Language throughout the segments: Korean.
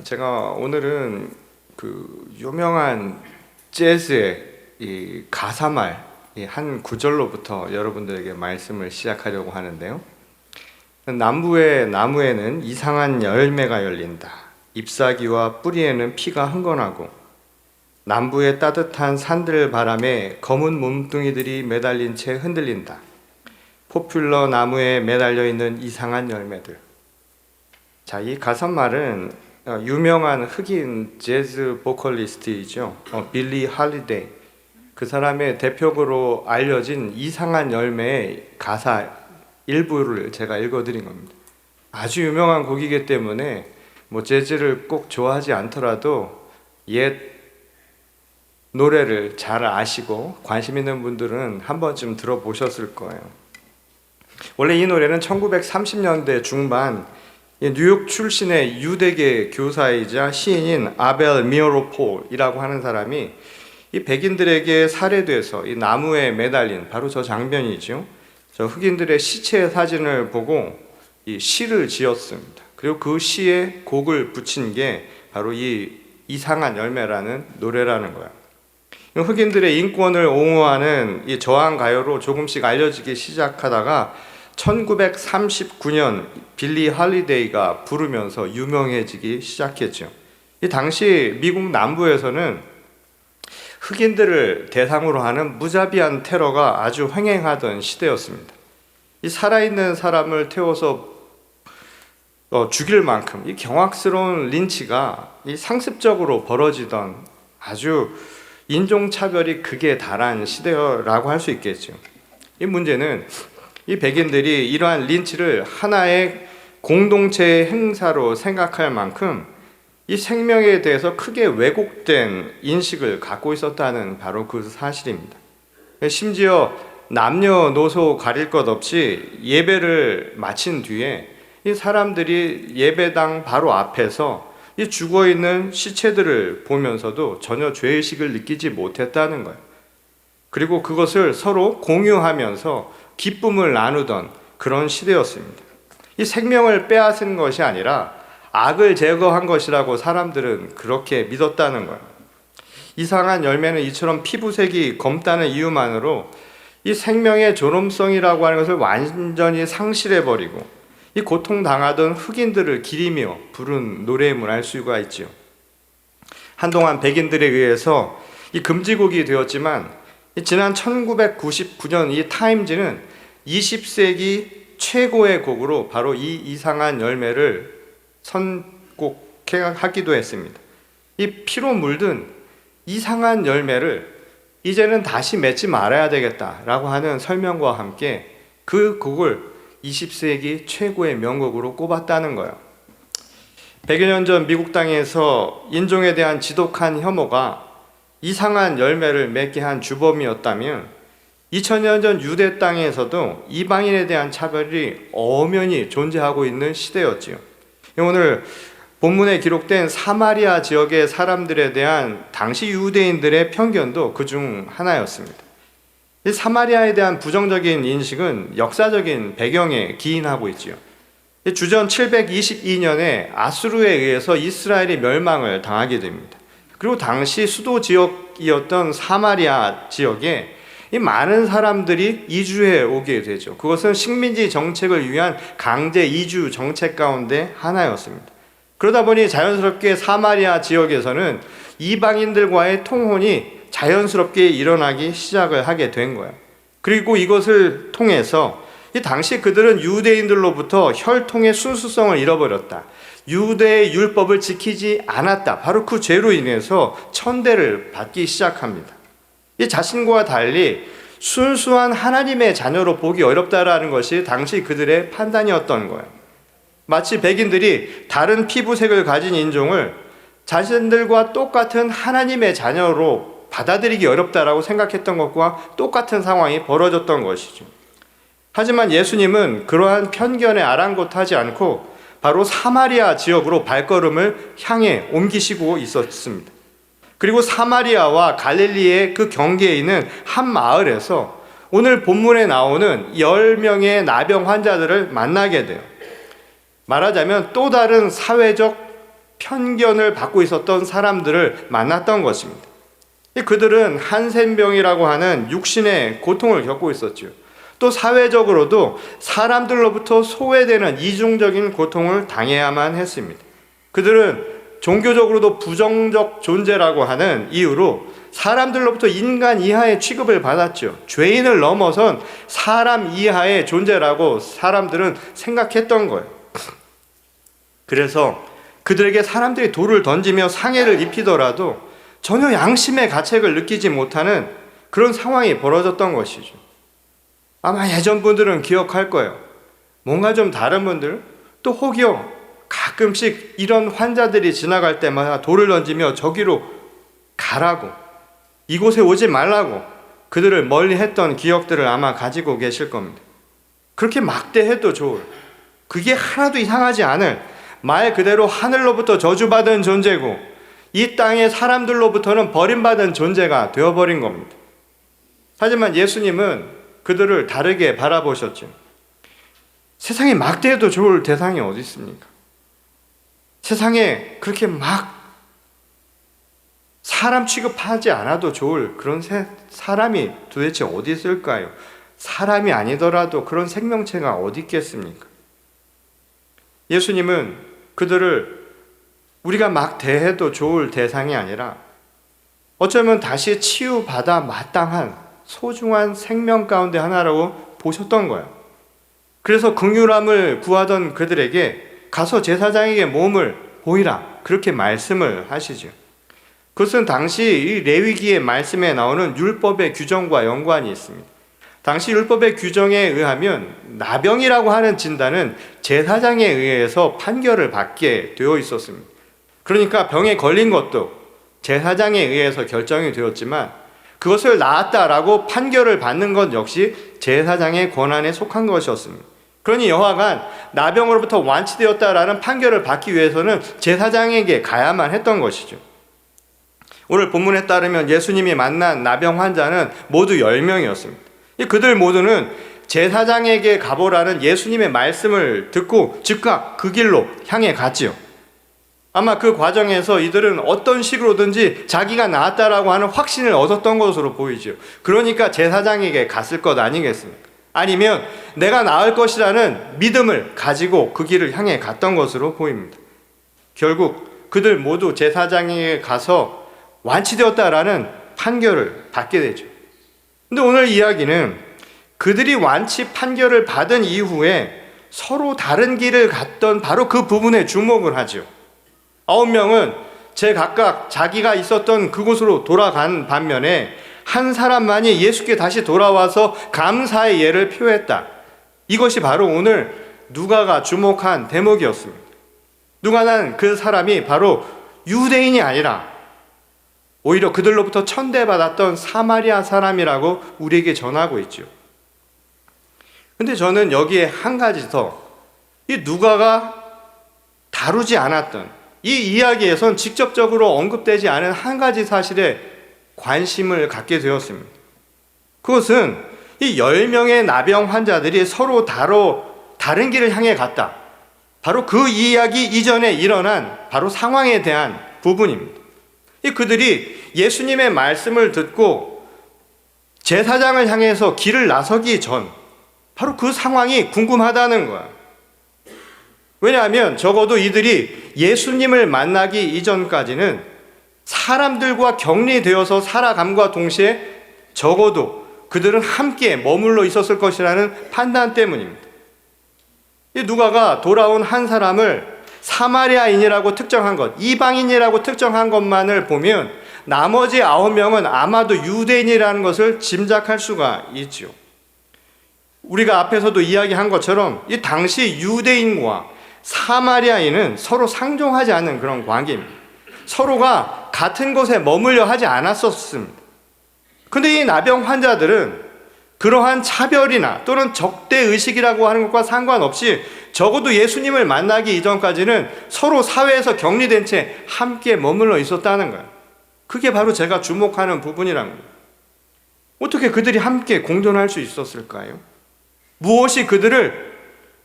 제가 오늘은 그 유명한 재즈의 이 가사말 한 구절로부터 여러분들에게 말씀을 시작하려고 하는데요. 남부의 나무에는 이상한 열매가 열린다. 잎사귀와 뿌리에는 피가 흥건하고 남부의 따뜻한 산들 바람에 검은 몸뚱이들이 매달린 채 흔들린다. 포퓰러 나무에 매달려 있는 이상한 열매들. 자, 이 가사말은 유명한 흑인 재즈 보컬리스트이죠. 빌리 할리데이. 그 사람의 대표곡으로 알려진 이상한 열매의 가사 일부를 제가 읽어드린 겁니다. 아주 유명한 곡이기 때문에 재즈를 꼭 좋아하지 않더라도 옛 노래를 잘 아시고 관심 있는 분들은 한 번쯤 들어보셨을 거예요. 원래 이 노래는 1930년대 중반 뉴욕 출신의 유대계 교사이자 시인인 아벨 미어로폴이라고 하는 사람이 이 백인들에게 살해돼서 이 나무에 매달린 바로 저 장면이죠. 저 흑인들의 시체 사진을 보고 이 시를 지었습니다. 그리고 그 시에 곡을 붙인 게 바로 이 이상한 열매라는 노래라는 거야. 흑인들의 인권을 옹호하는 이 저항 가요로 조금씩 알려지기 시작하다가 1939년 빌리 할리데이가 부르면서 유명해지기 시작했죠. 이 당시 미국 남부에서는 흑인들을 대상으로 하는 무자비한 테러가 아주 횡행하던 시대였습니다. 이 살아있는 사람을 태워서 죽일 만큼 이 경악스러운 린치가 이 상습적으로 벌어지던 아주 인종차별이 극에 달한 시대라고 할 수 있겠죠. 이 문제는 이 백인들이 이러한 린치를 하나의 공동체의 행사로 생각할 만큼 이 생명에 대해서 크게 왜곡된 인식을 갖고 있었다는 바로 그 사실입니다. 심지어 남녀노소 가릴 것 없이 예배를 마친 뒤에 이 사람들이 예배당 바로 앞에서 이 죽어있는 시체들을 보면서도 전혀 죄의식을 느끼지 못했다는 거예요. 그리고 그것을 서로 공유하면서 기쁨을 나누던 그런 시대였습니다. 이 생명을 빼앗은 것이 아니라 악을 제거한 것이라고 사람들은 그렇게 믿었다는 거예요. 이상한 열매는 이처럼 피부색이 검다는 이유만으로 이 생명의 존엄성이라고 하는 것을 완전히 상실해버리고 이 고통당하던 흑인들을 기리며 부른 노래임을 알 수가 있죠. 한동안 백인들에 의해서 이 금지곡이 되었지만 지난 1999년 이 타임즈는 20세기 최고의 곡으로 바로 이 이상한 열매를 선곡하기도 했습니다. 이 피로 물든 이상한 열매를 이제는 다시 맺지 말아야 되겠다라고 하는 설명과 함께 그 곡을 20세기 최고의 명곡으로 꼽았다는 거예요. 100여 년 전 미국 땅에서 인종에 대한 지독한 혐오가 이상한 열매를 맺게 한 주범이었다면 2000년 전 유대 땅에서도 이방인에 대한 차별이 엄연히 존재하고 있는 시대였지요. 오늘 본문에 기록된 사마리아 지역의 사람들에 대한 당시 유대인들의 편견도 그중 하나였습니다. 이 사마리아에 대한 부정적인 인식은 역사적인 배경에 기인하고 있지요. 주전 722년에 아수르에 의해서 이스라엘이 멸망을 당하게 됩니다. 그리고 당시 수도 지역이었던 사마리아 지역에 이 많은 사람들이 이주해 오게 되죠. 그것은 식민지 정책을 위한 강제 이주 정책 가운데 하나였습니다. 그러다 보니 자연스럽게 사마리아 지역에서는 이방인들과의 통혼이 자연스럽게 일어나기 시작을 하게 된 거예요. 그리고 이것을 통해서 이 당시 그들은 유대인들로부터 혈통의 순수성을 잃어버렸다. 유대의 율법을 지키지 않았다. 바로 그 죄로 인해서 천대를 받기 시작합니다. 이 자신과 달리 순수한 하나님의 자녀로 보기 어렵다라는 것이 당시 그들의 판단이었던 거예요. 마치 백인들이 다른 피부색을 가진 인종을 자신들과 똑같은 하나님의 자녀로 받아들이기 어렵다라고 생각했던 것과 똑같은 상황이 벌어졌던 것이죠. 하지만 예수님은 그러한 편견에 아랑곳하지 않고 바로 사마리아 지역으로 발걸음을 향해 옮기시고 있었습니다. 그리고 사마리아와 갈릴리의 그 경계에 있는 한 마을에서 오늘 본문에 나오는 10명의 나병 환자들을 만나게 돼요. 말하자면 또 다른 사회적 편견을 받고 있었던 사람들을 만났던 것입니다. 그들은 한센병이라고 하는 육신의 고통을 겪고 있었죠. 또 사회적으로도 사람들로부터 소외되는 이중적인 고통을 당해야만 했습니다. 그들은 종교적으로도 부정적 존재라고 하는 이유로 사람들로부터 인간 이하의 취급을 받았죠. 죄인을 넘어선 사람 이하의 존재라고 사람들은 생각했던 거예요. 그래서 그들에게 사람들이 돌을 던지며 상해를 입히더라도 전혀 양심의 가책을 느끼지 못하는 그런 상황이 벌어졌던 것이죠. 아마 예전 분들은 기억할 거예요. 뭔가 좀 다른 분들, 또 혹여 가끔씩 이런 환자들이 지나갈 때마다 돌을 던지며 저기로 가라고, 이곳에 오지 말라고 그들을 멀리 했던 기억들을 아마 가지고 계실 겁니다. 그렇게 막대해도 좋을, 그게 하나도 이상하지 않을, 말 그대로 하늘로부터 저주받은 존재고 이 땅의 사람들로부터는 버림받은 존재가 되어버린 겁니다. 하지만 예수님은 그들을 다르게 바라보셨죠. 세상에 막대해도 좋을 대상이 어디 있습니까? 세상에 그렇게 막 사람 취급하지 않아도 좋을 그런 사람이 도대체 어디 있을까요? 사람이 아니더라도 그런 생명체가 어디 있겠습니까? 예수님은 그들을 우리가 막 대해도 좋을 대상이 아니라 어쩌면 다시 치유받아 마땅한 소중한 생명 가운데 하나라고 보셨던 거예요. 그래서 긍휼함을 구하던 그들에게 가서 제사장에게 몸을 보이라, 그렇게 말씀을 하시죠. 그것은 당시 이 레위기의 말씀에 나오는 율법의 규정과 연관이 있습니다. 당시 율법의 규정에 의하면 나병이라고 하는 진단은 제사장에 의해서 판결을 받게 되어 있었습니다. 그러니까 병에 걸린 것도 제사장에 의해서 결정이 되었지만 그것을 나았다라고 판결을 받는 것 역시 제사장의 권한에 속한 것이었습니다. 그러니 여하간 나병으로부터 완치되었다라는 판결을 받기 위해서는 제사장에게 가야만 했던 것이죠. 오늘 본문에 따르면 예수님이 만난 나병 환자는 모두 10명이었습니다. 그들 모두는 제사장에게 가보라는 예수님의 말씀을 듣고 즉각 그 길로 향해 갔지요. 아마 그 과정에서 이들은 어떤 식으로든지 자기가 나았다라고 하는 확신을 얻었던 것으로 보이죠. 그러니까 제사장에게 갔을 것 아니겠습니까? 아니면 내가 나을 것이라는 믿음을 가지고 그 길을 향해 갔던 것으로 보입니다. 결국 그들 모두 제사장에게 가서 완치되었다라는 판결을 받게 되죠. 근데 오늘 이야기는 그들이 완치 판결을 받은 이후에 서로 다른 길을 갔던 바로 그 부분에 주목을 하죠. 9명은 제각각 자기가 있었던 그곳으로 돌아간 반면에 한 사람만이 예수께 다시 돌아와서 감사의 예를 표했다. 이것이 바로 오늘 누가가 주목한 대목이었습니다. 누가는 그 사람이 바로 유대인이 아니라 오히려 그들로부터 천대받았던 사마리아 사람이라고 우리에게 전하고 있죠. 근데 저는 여기에 한 가지 더, 이 누가가 다루지 않았던 이 이야기에선 직접적으로 언급되지 않은 한 가지 사실에 관심을 갖게 되었습니다. 그것은 이 10명의 나병 환자들이 서로 다른 길을 향해 갔다. 바로 그 이야기 이전에 일어난 바로 상황에 대한 부분입니다. 그들이 예수님의 말씀을 듣고 제사장을 향해서 길을 나서기 전 바로 그 상황이 궁금하다는 거야. 왜냐하면 적어도 이들이 예수님을 만나기 이전까지는 사람들과 격리되어서 살아감과 동시에 적어도 그들은 함께 머물러 있었을 것이라는 판단 때문입니다. 이 누가가 돌아온 한 사람을 사마리아인이라고 특정한 것, 이방인이라고 특정한 것만을 보면 나머지 9명은 아마도 유대인이라는 것을 짐작할 수가 있죠. 우리가 앞에서도 이야기한 것처럼 이 당시 유대인과 사마리아인은 서로 상종하지 않는 그런 관계입니다. 서로가 같은 곳에 머물려 하지 않았었습니다. 그런데 이 나병 환자들은 그러한 차별이나 또는 적대의식이라고 하는 것과 상관없이 적어도 예수님을 만나기 이전까지는 서로 사회에서 격리된 채 함께 머물러 있었다는 거예요. 그게 바로 제가 주목하는 부분이랍니다. 어떻게 그들이 함께 공존할 수 있었을까요? 무엇이 그들을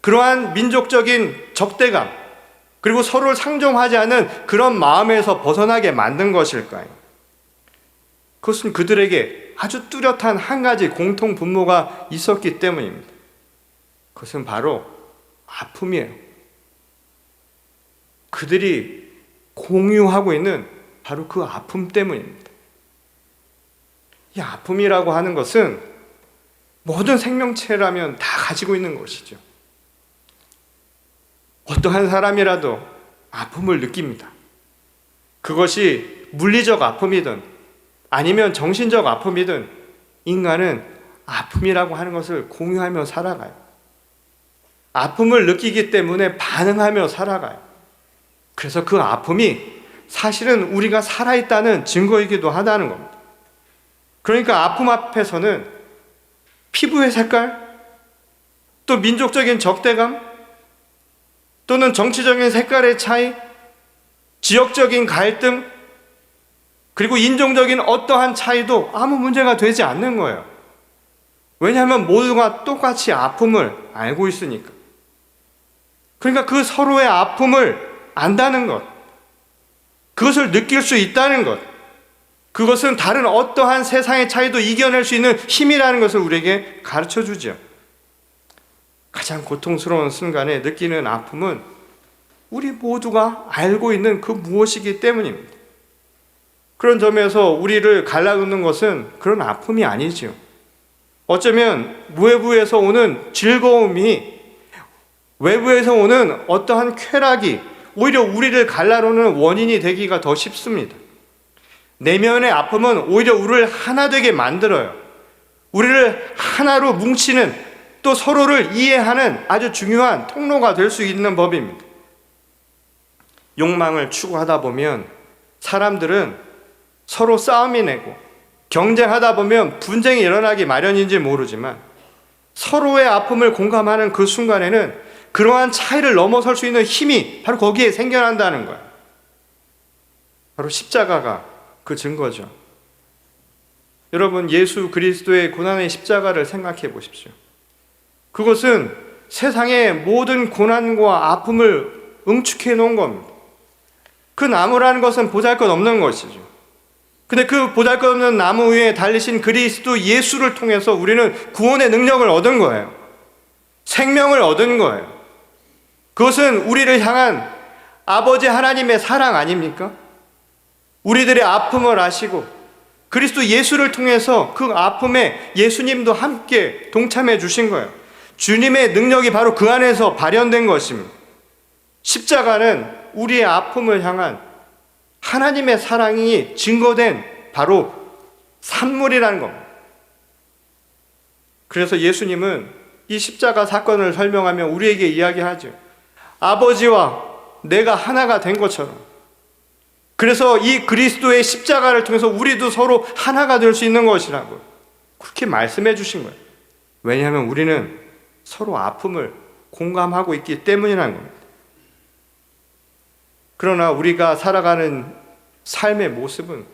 그러한 민족적인 적대감, 그리고 서로를 상종하지 않는 그런 마음에서 벗어나게 만든 것일까요? 그것은 그들에게 아주 뚜렷한 한 가지 공통 분모가 있었기 때문입니다. 그것은 바로 아픔이에요. 그들이 공유하고 있는 바로 그 아픔 때문입니다. 이 아픔이라고 하는 것은 모든 생명체라면 다 가지고 있는 것이죠. 어떠한 사람이라도 아픔을 느낍니다. 그것이 물리적 아픔이든 아니면 정신적 아픔이든 인간은 아픔이라고 하는 것을 공유하며 살아가요. 아픔을 느끼기 때문에 반응하며 살아가요. 그래서 그 아픔이 사실은 우리가 살아있다는 증거이기도 하다는 겁니다. 그러니까 아픔 앞에서는 피부의 색깔, 또 민족적인 적대감, 또는 정치적인 색깔의 차이, 지역적인 갈등, 그리고 인종적인 어떠한 차이도 아무 문제가 되지 않는 거예요. 왜냐하면 모두가 똑같이 아픔을 알고 있으니까. 그러니까 그 서로의 아픔을 안다는 것, 그것을 느낄 수 있다는 것, 그것은 다른 어떠한 세상의 차이도 이겨낼 수 있는 힘이라는 것을 우리에게 가르쳐 주죠. 가장 고통스러운 순간에 느끼는 아픔은 우리 모두가 알고 있는 그 무엇이기 때문입니다. 그런 점에서 우리를 갈라놓는 것은 그런 아픔이 아니지요. 어쩌면 외부에서 오는 즐거움이, 외부에서 오는 어떠한 쾌락이 오히려 우리를 갈라놓는 원인이 되기가 더 쉽습니다. 내면의 아픔은 오히려 우리를 하나 되게 만들어요. 우리를 하나로 뭉치는, 또 서로를 이해하는 아주 중요한 통로가 될 수 있는 법입니다. 욕망을 추구하다 보면 사람들은 서로 싸움이 내고 경쟁하다 보면 분쟁이 일어나기 마련인지 모르지만 서로의 아픔을 공감하는 그 순간에는 그러한 차이를 넘어설 수 있는 힘이 바로 거기에 생겨난다는 거예요. 바로 십자가가 그 증거죠. 여러분, 예수 그리스도의 고난의 십자가를 생각해 보십시오. 그것은 세상의 모든 고난과 아픔을 응축해 놓은 겁니다. 그 나무라는 것은 보잘것없는 것이죠. 근데 그 보잘것없는 나무 위에 달리신 그리스도 예수를 통해서 우리는 구원의 능력을 얻은 거예요. 생명을 얻은 거예요. 그것은 우리를 향한 아버지 하나님의 사랑 아닙니까? 우리들의 아픔을 아시고 그리스도 예수를 통해서 그 아픔에 예수님도 함께 동참해 주신 거예요. 주님의 능력이 바로 그 안에서 발현된 것입니다. 십자가는 우리의 아픔을 향한 하나님의 사랑이 증거된 바로 산물이라는 겁니다. 그래서 예수님은 이 십자가 사건을 설명하며 우리에게 이야기하죠. 아버지와 내가 하나가 된 것처럼, 그래서 이 그리스도의 십자가를 통해서 우리도 서로 하나가 될 수 있는 것이라고 그렇게 말씀해 주신 거예요. 왜냐하면 우리는 서로 아픔을 공감하고 있기 때문이라는 겁니다. 그러나 우리가 살아가는 삶의 모습은,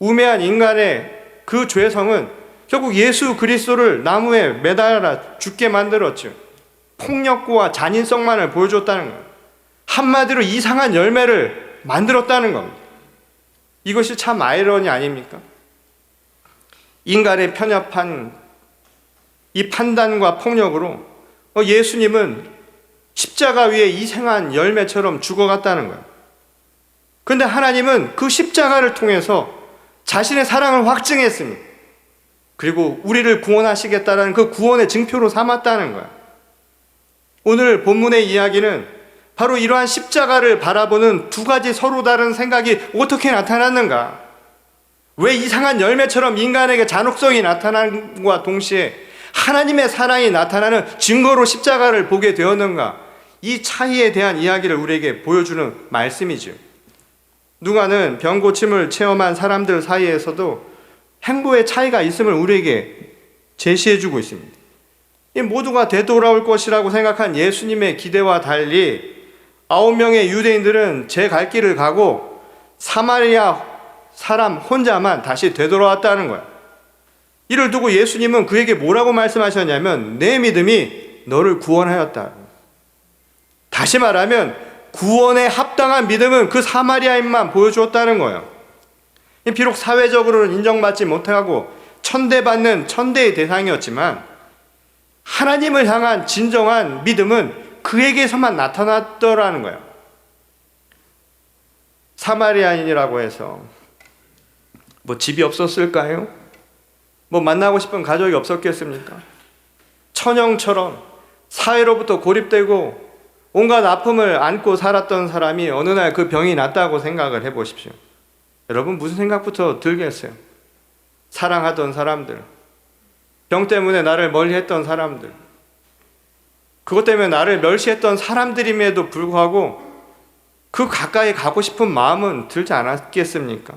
우매한 인간의 그 죄성은 결국 예수 그리스도를 나무에 매달아 죽게 만들었죠. 폭력과 잔인성만을 보여줬다는 거예요. 한마디로 이상한 열매를 만들었다는 겁니다. 이것이 참 아이러니 아닙니까? 인간의 편협한 이 판단과 폭력으로 예수님은 십자가 위에 이생한 열매처럼 죽어갔다는 거예요. 그런데 하나님은 그 십자가를 통해서 자신의 사랑을 확증했습니다. 그리고 우리를 구원하시겠다는 그 구원의 증표로 삼았다는 거예요. 오늘 본문의 이야기는 바로 이러한 십자가를 바라보는 두 가지 서로 다른 생각이 어떻게 나타났는가? 왜 이상한 열매처럼 인간에게 잔혹성이 나타남과 동시에 하나님의 사랑이 나타나는 증거로 십자가를 보게 되었는가? 이 차이에 대한 이야기를 우리에게 보여주는 말씀이죠. 누가는 병고침을 체험한 사람들 사이에서도 행보의 차이가 있음을 우리에게 제시해주고 있습니다. 이 모두가 되돌아올 것이라고 생각한 예수님의 기대와 달리 9명의 유대인들은 제 갈 길을 가고 사마리아 사람 혼자만 다시 되돌아왔다는 거야. 이를 두고 예수님은 그에게 뭐라고 말씀하셨냐면 내 믿음이 너를 구원하였다. 다시 말하면 구원에 합당한 믿음은 그 사마리아인만 보여주었다는 거예요. 비록 사회적으로는 인정받지 못하고 천대받는 천대의 대상이었지만 하나님을 향한 진정한 믿음은 그에게서만 나타났더라는 거예요. 사마리아인이라고 해서 집이 없었을까요? 만나고 싶은 가족이 없었겠습니까? 천형처럼 사회로부터 고립되고 온갖 아픔을 안고 살았던 사람이 어느 날 그 병이 낫다고 생각을 해보십시오. 여러분 무슨 생각부터 들겠어요? 사랑하던 사람들, 병 때문에 나를 멀리했던 사람들, 그것 때문에 나를 멸시했던 사람들임에도 불구하고 그 가까이 가고 싶은 마음은 들지 않았겠습니까?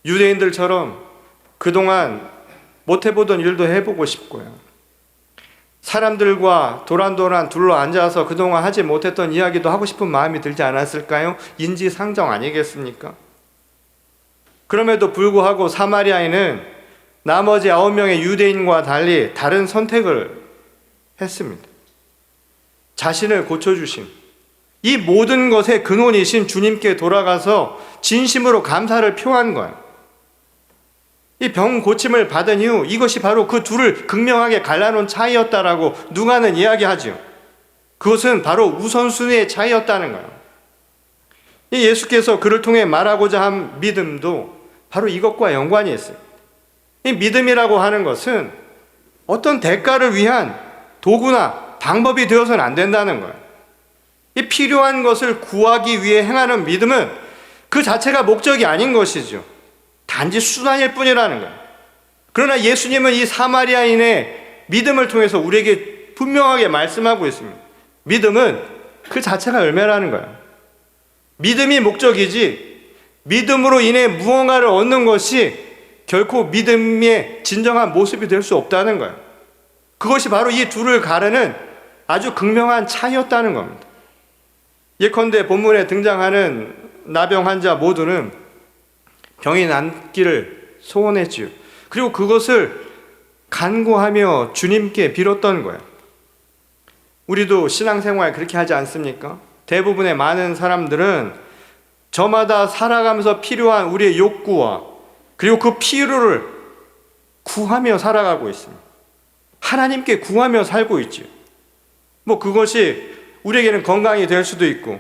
유대인들처럼 그동안 못해보던 일도 해보고 싶고요. 사람들과 도란도란 둘러앉아서 그동안 하지 못했던 이야기도 하고 싶은 마음이 들지 않았을까요? 인지상정 아니겠습니까? 그럼에도 불구하고 사마리아인은 나머지 9명의 유대인과 달리 다른 선택을 했습니다. 자신을 고쳐주신 이 모든 것의 근원이신 주님께 돌아가서 진심으로 감사를 표한 거예요. 이 병 고침을 받은 이후 이것이 바로 그 둘을 극명하게 갈라놓은 차이였다라고 누가는 이야기하죠. 그것은 바로 우선순위의 차이였다는 거예요. 이 예수께서 그를 통해 말하고자 한 믿음도 바로 이것과 연관이 있어요. 이 믿음이라고 하는 것은 어떤 대가를 위한 도구나 방법이 되어서는 안 된다는 거예요. 이 필요한 것을 구하기 위해 행하는 믿음은 그 자체가 목적이 아닌 것이죠. 단지 수단일 뿐이라는 거예요. 그러나 예수님은 이 사마리아인의 믿음을 통해서 우리에게 분명하게 말씀하고 있습니다. 믿음은 그 자체가 열매라는 거예요. 믿음이 목적이지 믿음으로 인해 무언가를 얻는 것이 결코 믿음의 진정한 모습이 될 수 없다는 거예요. 그것이 바로 이 둘을 가르는 아주 극명한 차이였다는 겁니다. 예컨대 본문에 등장하는 나병 환자 모두는 병이 낫기를 소원했지요. 그리고 그것을 간구하며 주님께 빌었던 거예요. 우리도 신앙생활 그렇게 하지 않습니까? 대부분의 많은 사람들은 저마다 살아가면서 필요한 우리의 욕구와 그리고 그 필요를 구하며 살아가고 있습니다. 하나님께 구하며 살고 있지요. 그것이 우리에게는 건강이 될 수도 있고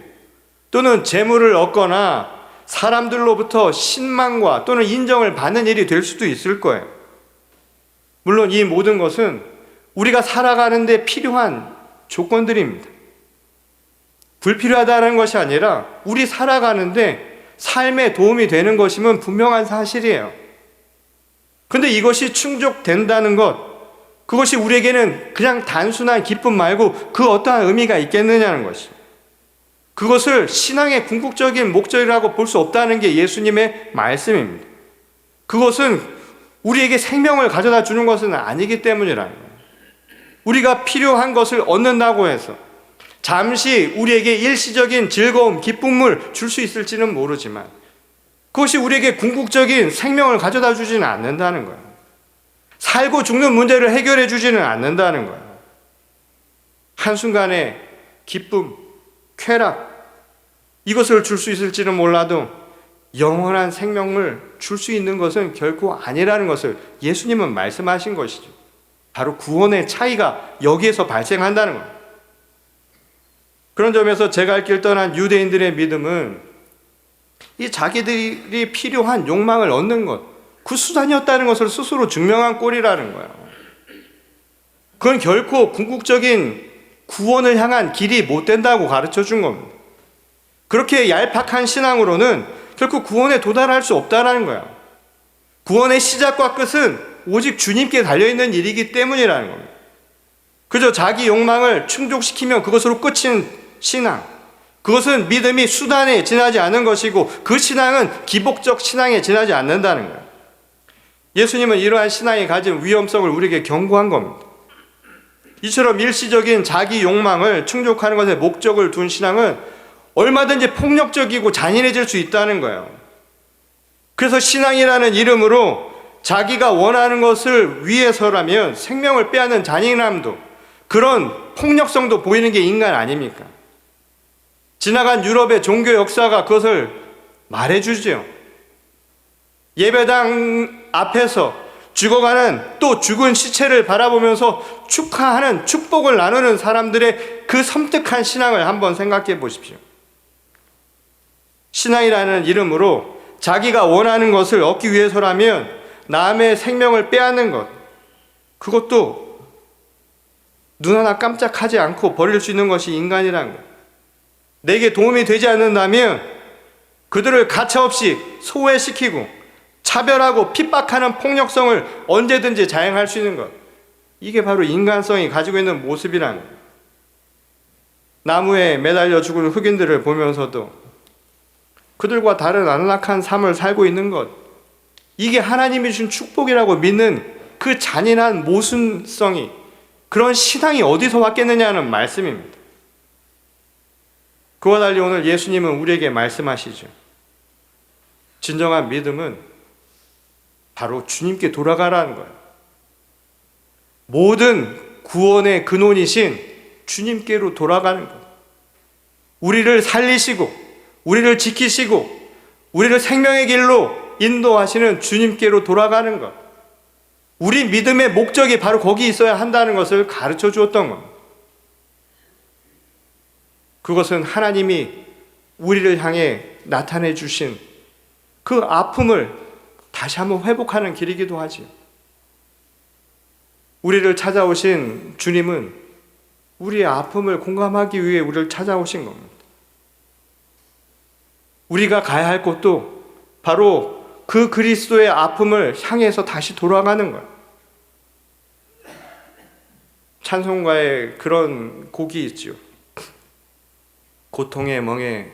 또는 재물을 얻거나 사람들로부터 신망과 또는 인정을 받는 일이 될 수도 있을 거예요. 물론 이 모든 것은 우리가 살아가는 데 필요한 조건들입니다. 불필요하다는 것이 아니라 우리 살아가는데 삶에 도움이 되는 것임은 분명한 사실이에요. 그런데 이것이 충족된다는 것, 그것이 우리에게는 그냥 단순한 기쁨 말고 그 어떠한 의미가 있겠느냐는 것이죠. 그것을 신앙의 궁극적인 목적이라고 볼 수 없다는 게 예수님의 말씀입니다. 그것은 우리에게 생명을 가져다 주는 것은 아니기 때문이라는 거예요. 우리가 필요한 것을 얻는다고 해서 잠시 우리에게 일시적인 즐거움, 기쁨을 줄 수 있을지는 모르지만 그것이 우리에게 궁극적인 생명을 가져다 주지는 않는다는 거예요. 살고 죽는 문제를 해결해 주지는 않는다는 거예요. 한순간의 기쁨, 쾌락, 이것을 줄 수 있을지는 몰라도 영원한 생명을 줄 수 있는 것은 결코 아니라는 것을 예수님은 말씀하신 것이죠. 바로 구원의 차이가 여기에서 발생한다는 거예요. 그런 점에서 제가 갈 길 떠난 유대인들의 믿음은 이 자기들이 필요한 욕망을 얻는 것, 그 수단이었다는 것을 스스로 증명한 꼴이라는 거예요. 그건 결코 궁극적인 구원을 향한 길이 못 된다고 가르쳐 준 겁니다. 그렇게 얄팍한 신앙으로는 결코 구원에 도달할 수 없다는 거예요. 구원의 시작과 끝은 오직 주님께 달려있는 일이기 때문이라는 겁니다. 그저 자기 욕망을 충족시키면 그것으로 끝인 신앙, 그것은 믿음이 수단에 지나지 않은 것이고 그 신앙은 기복적 신앙에 지나지 않는다는 거예요. 예수님은 이러한 신앙이 가진 위험성을 우리에게 경고한 겁니다. 이처럼 일시적인 자기 욕망을 충족하는 것에 목적을 둔 신앙은 얼마든지 폭력적이고 잔인해질 수 있다는 거예요. 그래서 신앙이라는 이름으로 자기가 원하는 것을 위해서라면 생명을 빼앗는 잔인함도, 그런 폭력성도 보이는 게 인간 아닙니까? 지나간 유럽의 종교 역사가 그것을 말해주죠. 예배당 앞에서 죽어가는 또 죽은 시체를 바라보면서 축하하는 축복을 나누는 사람들의 그 섬뜩한 신앙을 한번 생각해 보십시오. 신앙이라는 이름으로 자기가 원하는 것을 얻기 위해서라면 남의 생명을 빼앗는 것, 그것도 눈 하나 깜짝하지 않고 버릴 수 있는 것이 인간이라는 것. 내게 도움이 되지 않는다면 그들을 가차없이 소외시키고 차별하고 핍박하는 폭력성을 언제든지 자행할 수 있는 것. 이게 바로 인간성이 가지고 있는 모습이라는 거예요. 나무에 매달려 죽은 흑인들을 보면서도 그들과 다른 안락한 삶을 살고 있는 것, 이게 하나님이 준 축복이라고 믿는 그 잔인한 모순성이, 그런 신앙이 어디서 왔겠느냐는 말씀입니다. 그와 달리 오늘 예수님은 우리에게 말씀하시죠. 진정한 믿음은 바로 주님께 돌아가라는 거예요. 모든 구원의 근원이신 주님께로 돌아가는 것. 우리를 살리시고 우리를 지키시고 우리를 생명의 길로 인도하시는 주님께로 돌아가는 것. 우리 믿음의 목적이 바로 거기 있어야 한다는 것을 가르쳐 주었던 겁니다. 그것은 하나님이 우리를 향해 나타내 주신 그 아픔을 다시 한번 회복하는 길이기도 하지요. 우리를 찾아오신 주님은 우리의 아픔을 공감하기 위해 우리를 찾아오신 겁니다. 우리가 가야 할 곳도 바로 그 그리스도의 아픔을 향해서 다시 돌아가는 거예요. 찬송가에 그런 곡이 있지요. 고통의 멍에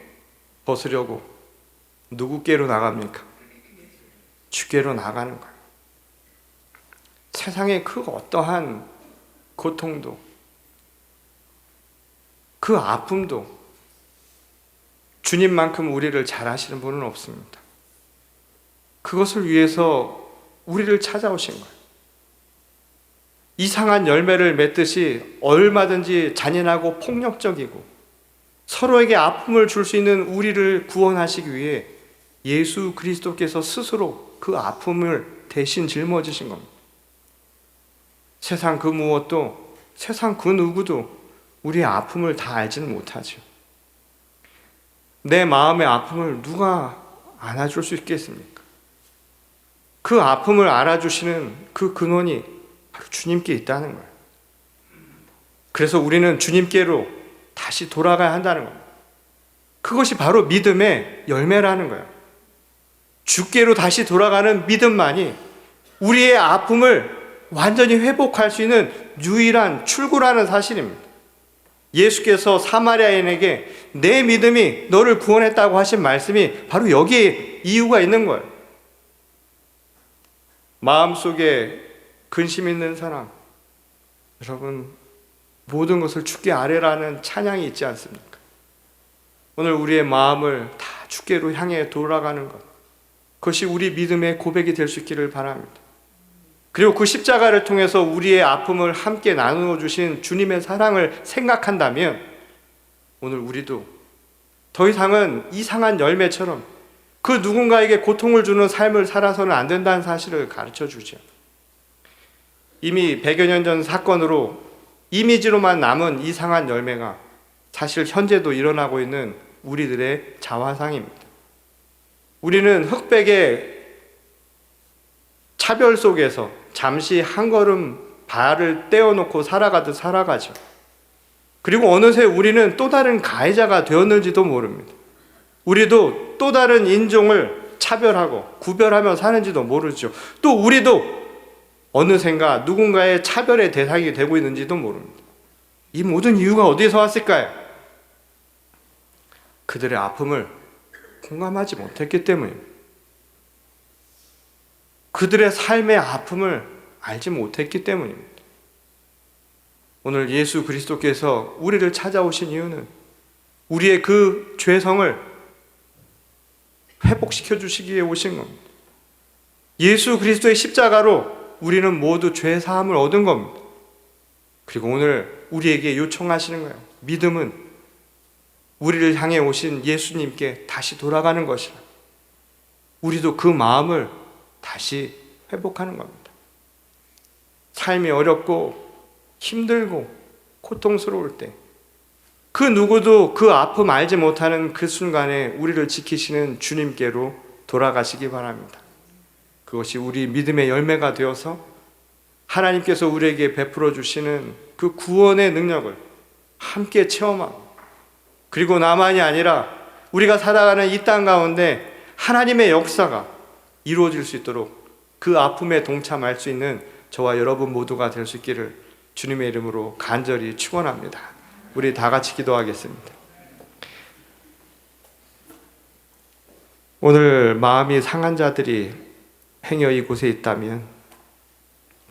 벗으려고 누구께로 나갑니까? 주께로 나가는 거예요. 세상의 그 어떠한 고통도, 그 아픔도 주님만큼 우리를 잘 아시는 분은 없습니다. 그것을 위해서 우리를 찾아오신 거예요. 이상한 열매를 맺듯이 얼마든지 잔인하고 폭력적이고 서로에게 아픔을 줄 수 있는 우리를 구원하시기 위해 예수 그리스도께서 스스로 그 아픔을 대신 짊어지신 겁니다. 세상 그 무엇도, 세상 그 누구도 우리의 아픔을 다 알지는 못하죠. 내 마음의 아픔을 누가 안아줄 수 있겠습니까? 그 아픔을 알아주시는 그 근원이 바로 주님께 있다는 거예요. 그래서 우리는 주님께로 다시 돌아가야 한다는 겁니다. 그것이 바로 믿음의 열매라는 거예요. 주께로 다시 돌아가는 믿음만이 우리의 아픔을 완전히 회복할 수 있는 유일한 출구라는 사실입니다. 예수께서 사마리아인에게 내 믿음이 너를 구원했다고 하신 말씀이 바로 여기에 이유가 있는 거예요. 마음속에 근심 있는 사람, 여러분 모든 것을 주께 아뢰라는 찬양이 있지 않습니까? 오늘 우리의 마음을 다 주께로 향해 돌아가는 것, 그것이 우리 믿음의 고백이 될 수 있기를 바랍니다. 그리고 그 십자가를 통해서 우리의 아픔을 함께 나누어 주신 주님의 사랑을 생각한다면 오늘 우리도 더 이상은 이상한 열매처럼 그 누군가에게 고통을 주는 삶을 살아서는 안 된다는 사실을 가르쳐 주죠. 이미 100여 년 전 사건으로 이미지로만 남은 이상한 열매가 사실 현재도 일어나고 있는 우리들의 자화상입니다. 우리는 흑백의 차별 속에서 잠시 한 걸음 발을 떼어놓고 살아가듯 살아가죠. 그리고 어느새 우리는 또 다른 가해자가 되었는지도 모릅니다. 우리도 또 다른 인종을 차별하고 구별하며 사는지도 모르죠. 또 우리도 어느샌가 누군가의 차별의 대상이 되고 있는지도 모릅니다. 이 모든 이유가 어디서 왔을까요? 그들의 아픔을 공감하지 못했기 때문입니다. 그들의 삶의 아픔을 알지 못했기 때문입니다. 오늘 예수 그리스도께서 우리를 찾아오신 이유는 우리의 그 죄성을 회복시켜 주시기 위해 오신 겁니다. 예수 그리스도의 십자가로 우리는 모두 죄 사함을 얻은 겁니다. 그리고 오늘 우리에게 요청하시는 거예요. 믿음은 우리를 향해 오신 예수님께 다시 돌아가는 것이라. 우리도 그 마음을 다시 회복하는 겁니다. 삶이 어렵고 힘들고 고통스러울 때 그 누구도 그 아픔 알지 못하는 그 순간에 우리를 지키시는 주님께로 돌아가시기 바랍니다. 그것이 우리 믿음의 열매가 되어서 하나님께서 우리에게 베풀어 주시는 그 구원의 능력을 함께 체험하고, 그리고 나만이 아니라 우리가 살아가는 이 땅 가운데 하나님의 역사가 이루어질 수 있도록 그 아픔에 동참할 수 있는 저와 여러분 모두가 될 수 있기를 주님의 이름으로 간절히 축원합니다. 우리 다 같이 기도하겠습니다. 오늘 마음이 상한 자들이 행여 이곳에 있다면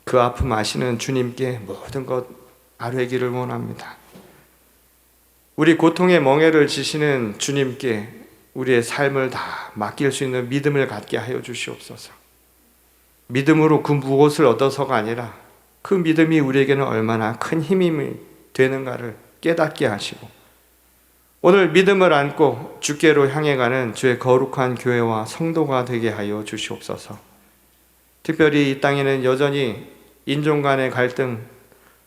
그 아픔 아시는 주님께 모든 것 아뢰기를 원합니다. 우리 고통의 멍에를 지시는 주님께 우리의 삶을 다 맡길 수 있는 믿음을 갖게 하여 주시옵소서. 믿음으로 그 무엇을 얻어서가 아니라 그 믿음이 우리에게는 얼마나 큰 힘이 되는가를 깨닫게 하시고, 오늘 믿음을 안고 주께로 향해 가는 주의 거룩한 교회와 성도가 되게 하여 주시옵소서. 특별히 이 땅에는 여전히 인종 간의 갈등,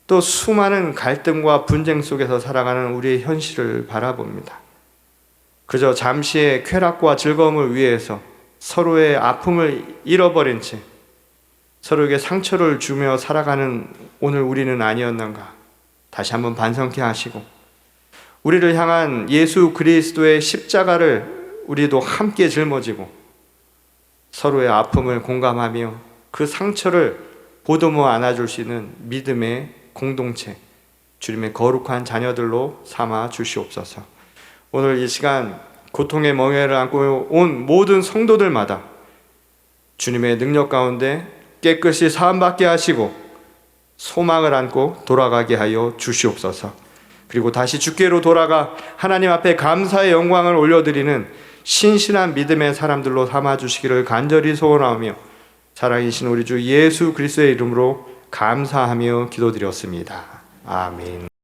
또 수많은 갈등과 분쟁 속에서 살아가는 우리의 현실을 바라봅니다. 그저 잠시의 쾌락과 즐거움을 위해서 서로의 아픔을 잃어버린 채 서로에게 상처를 주며 살아가는 오늘 우리는 아니었는가 다시 한번 반성케 하시고, 우리를 향한 예수 그리스도의 십자가를 우리도 함께 짊어지고 서로의 아픔을 공감하며 그 상처를 보듬어 안아줄 수 있는 믿음의 공동체, 주님의 거룩한 자녀들로 삼아 주시옵소서. 오늘 이 시간 고통의 멍에를 안고 온 모든 성도들마다 주님의 능력 가운데 깨끗이 사함받게 하시고 소망을 안고 돌아가게 하여 주시옵소서. 그리고 다시 주께로 돌아가 하나님 앞에 감사의 영광을 올려드리는 신실한 믿음의 사람들로 삼아주시기를 간절히 소원하며 살아계신 우리 주 예수 그리스도의 이름으로 감사하며 기도드렸습니다. 아멘.